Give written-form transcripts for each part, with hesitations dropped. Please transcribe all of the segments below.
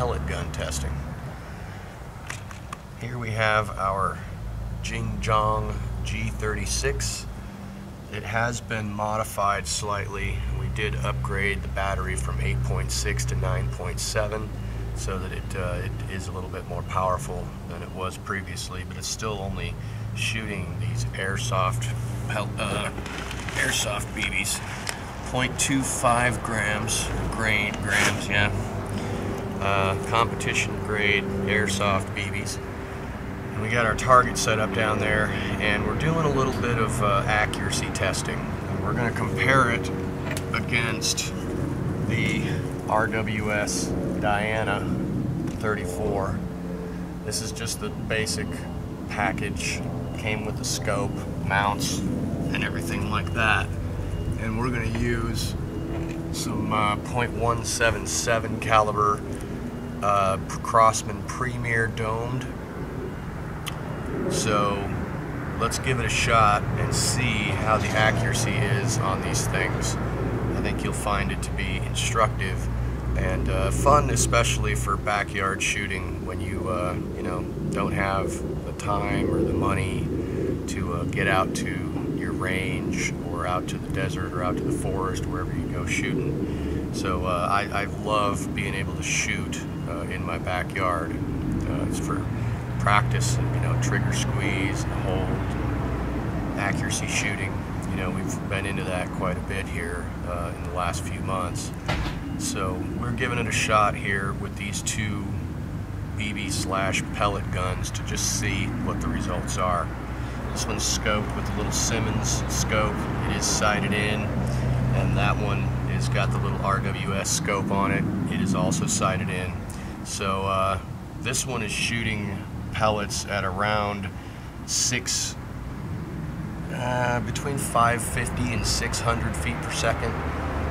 pellet gun testing. Here we have our Jing Gong G36. It has been modified slightly. We did upgrade the battery from 8.6 to 9.7 so that it is a little bit more powerful than it was previously, but it's still only shooting these airsoft BBs. 0.25 grams, yeah. Competition grade airsoft BBs. And we got our target set up down there, and we're doing a little bit of accuracy testing. And we're going to compare it against the RWS Diana 34. This is just the basic package, came with the scope, mounts, and everything like that. And we're going to use some .177 caliber Crosman Premier domed. So let's give it a shot and see how the accuracy is on these things. I think you'll find it to be instructive and fun, especially for backyard shooting when you don't have the time or the money to get out to your range or out to the desert or out to the forest, wherever you go shooting. So I love being able to shoot in my backyard. It's for practice, trigger squeeze, hold, accuracy shooting. We've been into that quite a bit here in the last few months. So we're giving it a shot here with these two BB/pellet guns to just see what the results are. This one's scoped with the little Simmons scope. It is sighted in, and that one has got the little RWS scope on it. It is also sighted in. So this one is shooting pellets at around between 550 and 600 feet per second.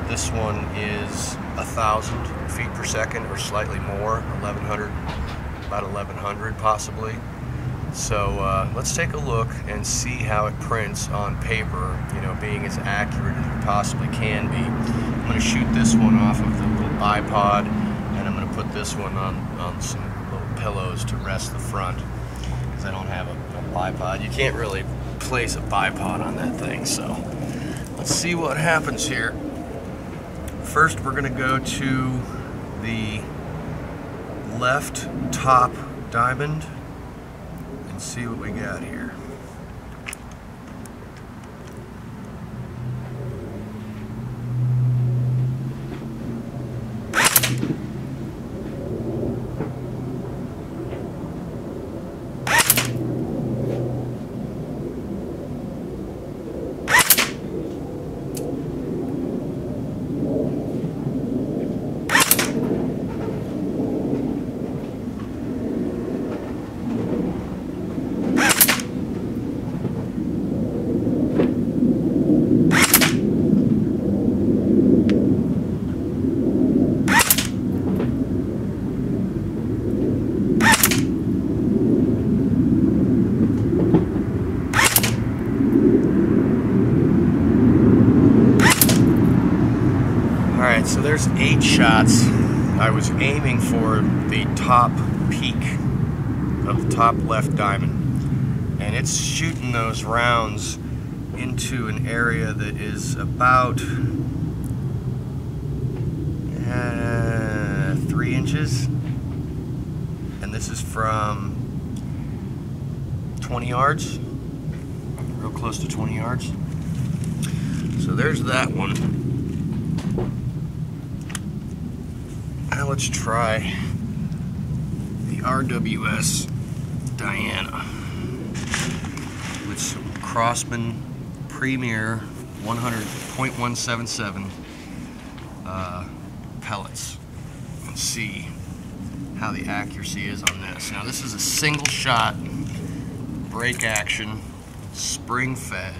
This one is 1,000 feet per second, or slightly more, 1,100, about 1,100 possibly. So let's take a look and see how it prints on paper, being as accurate as it possibly can be. I'm going to shoot this one off of the little bipod, and I'm going to put this one on some little pillows to rest the front, because I don't have a bipod. You can't really place a bipod on that thing, so let's see what happens here. First, we're going to go to the left top diamond and see what we got here. So there's 8 shots. I was aiming for the top peak of the top left diamond, and it's shooting those rounds into an area that is about 3 inches, and this is from 20 yards, real close to 20 yards. So there's that one. Now let's try the RWS Diana with some Crosman Premier 100.177 pellets and see how the accuracy is on this. Now this is a single shot, break action, spring fed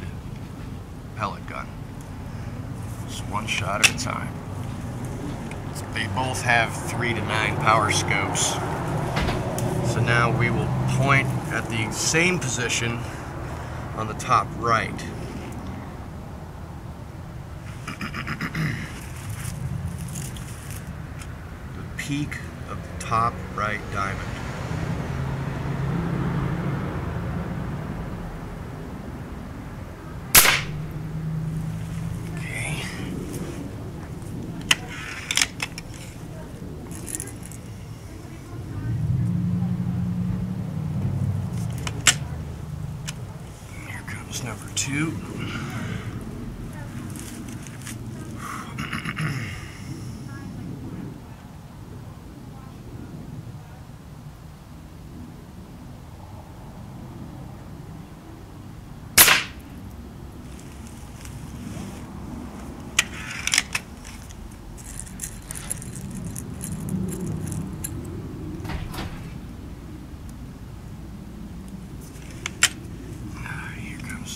pellet gun. Just one shot at a time. They both have 3 to 9 power scopes. So now we will point at the same position on the top right. The peak of the top right diamond. Okay. Here comes number 2.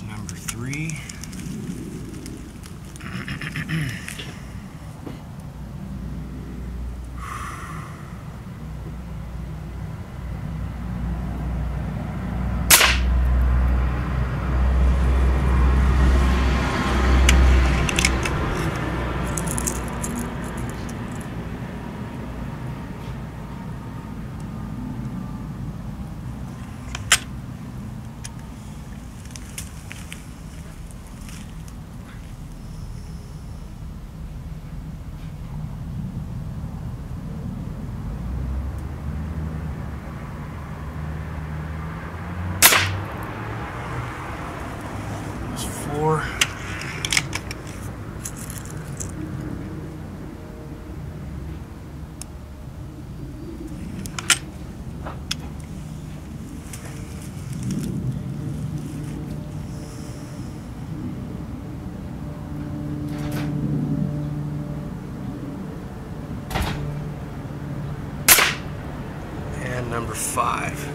Number 3. There's 4. And number 5.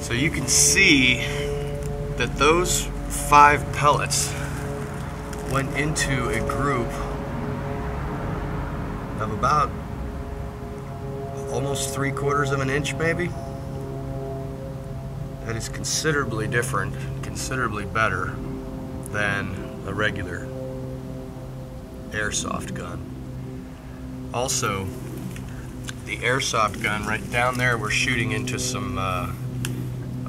So you can see that those 5 pellets went into a group of about almost 3/4 of an inch, maybe. That is considerably different, considerably better than a regular airsoft gun. Also, the airsoft gun right down there, we're shooting into some a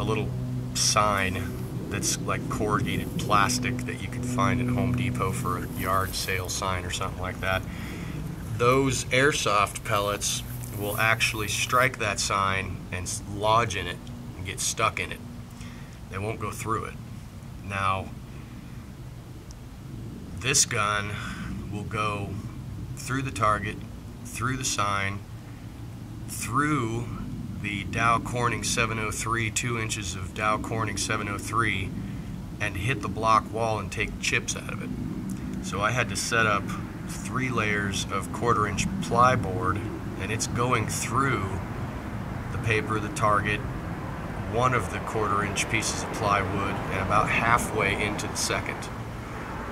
little sign that's like corrugated plastic that you can find at Home Depot for a yard sale sign or something like that. Those airsoft pellets will actually strike that sign and lodge in it and get stuck in it. They won't go through it. Now, this gun will go through the target, through the sign, through the Dow Corning 703, 2 inches of Dow Corning 703, and hit the block wall and take chips out of it. So I had to set up 3 layers of 1/4 inch plyboard, and it's going through the paper, the target, one of the 1/4 inch pieces of plywood, and about halfway into the second.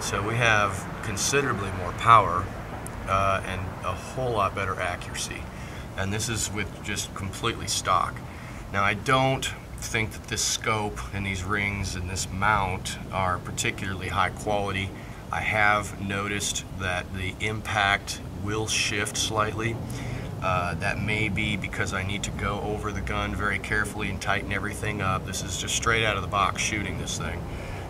So we have considerably more power and a whole lot better accuracy. And this is with just completely stock. Now, I don't think that this scope and these rings and this mount are particularly high quality. I have noticed that the impact will shift slightly. That may be because I need to go over the gun very carefully and tighten everything up. This is just straight out of the box shooting this thing.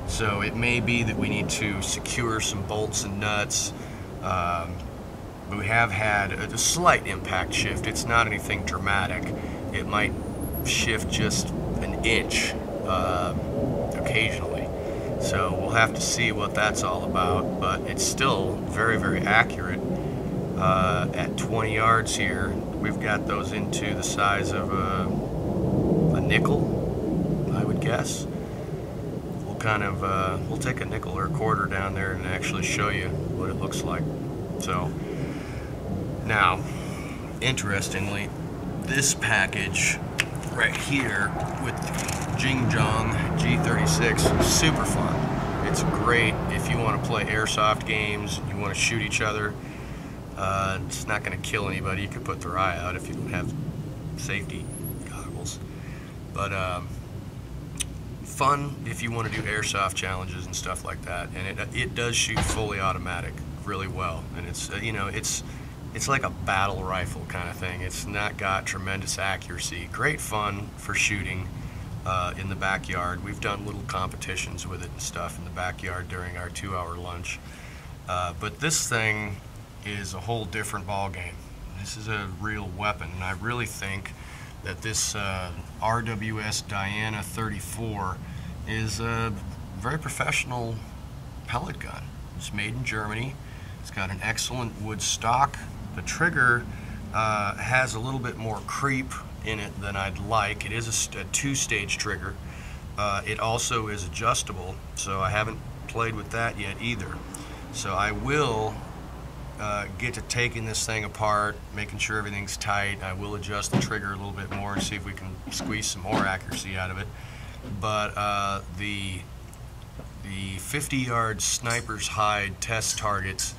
So it may be that we need to secure some bolts and nuts. We have had a slight impact shift. It's not anything dramatic. It might shift just an inch occasionally. So we'll have to see what that's all about, but it's still very, very accurate. At 20 yards here, we've got those into the size of a nickel, I would guess. We'll kind of, we'll take a nickel or a 1/4 down there and actually show you what it looks like. So, now, interestingly, this package right here with the Jing Gong G36 is super fun. It's great if you want to play airsoft games, you want to shoot each other. It's not going to kill anybody. You could put their eye out if you don't have safety goggles. But fun if you want to do airsoft challenges and stuff like that. And it does shoot fully automatic really well. And it's you know, it's it's like a battle rifle kind of thing. It's not got tremendous accuracy. Great fun for shooting in the backyard. We've done little competitions with it and stuff in the backyard during our 2-hour lunch. But this thing is a whole different ball game. This is a real weapon, and I really think that this RWS Diana 34 is a very professional pellet gun. It's made in Germany. It's got an excellent wood stock. The trigger has a little bit more creep in it than I'd like. It is a 2-stage trigger. It also is adjustable, so I haven't played with that yet either. So I will get to taking this thing apart, making sure everything's tight. I will adjust the trigger a little bit more and see if we can squeeze some more accuracy out of it. But the 50-yard sniper's hide test targets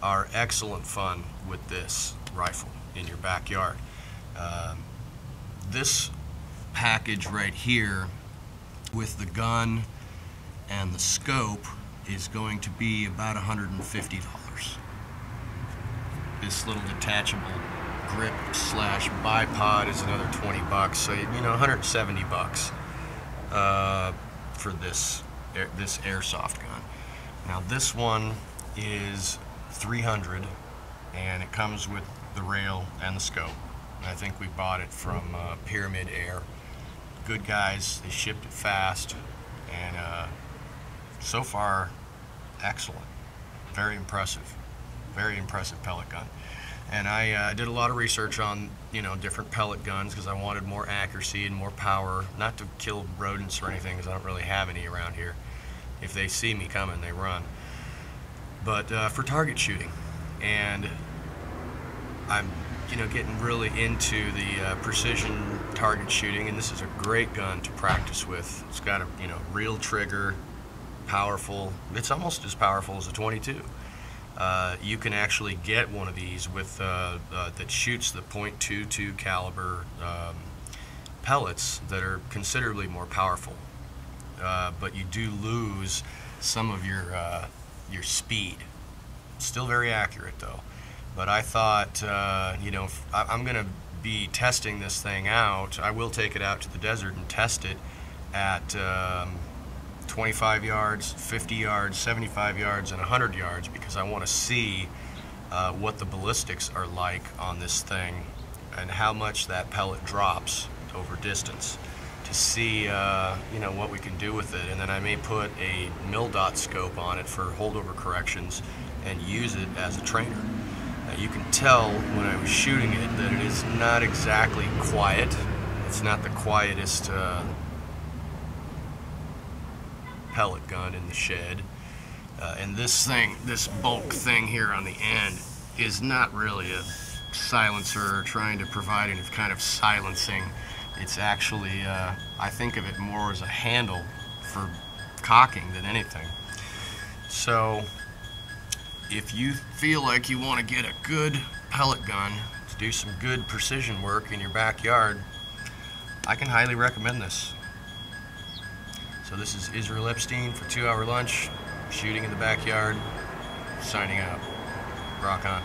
are excellent fun with this rifle in your backyard. This package right here with the gun and the scope is going to be about $150. This little detachable grip slash bipod is another 20 bucks, so you know, 170 bucks for this airsoft gun. Now this one is 300, and it comes with the rail and the scope. I think we bought it from Pyramid Air. Good guys, they shipped it fast, and so far excellent. Very impressive pellet gun. And I did a lot of research on, you know, different pellet guns because I wanted more accuracy and more power, not to kill rodents or anything because I don't really have any around here. If they see me coming, they run. But for target shooting, and I'm, you know, getting really into the precision target shooting, and this is a great gun to practice with. It's got a, you know, real trigger, powerful. It's almost as powerful as a 22. You can actually get one of these with that shoots the .22 caliber pellets that are considerably more powerful, but you do lose some of your speed. Still very accurate though. But I thought, you know, I'm going to be testing this thing out. I will take it out to the desert and test it at 25 yards, 50 yards, 75 yards, and 100 yards because I want to see what the ballistics are like on this thing and how much that pellet drops over distance to see, you know, what we can do with it. And then I may put a mil-dot scope on it for holdover corrections and use it as a trainer. You can tell when I was shooting it that it is not exactly quiet. It's not the quietest pellet gun in the shed. And this thing, this bulk thing here on the end, is not really a silencer or trying to provide any kind of silencing. It's actually, I think of it more as a handle for cocking than anything. So if you feel like you want to get a good pellet gun to do some good precision work in your backyard, I can highly recommend this. So this is Israel Epstein for 2 Hour Lunch, shooting in the backyard, signing out. Rock on.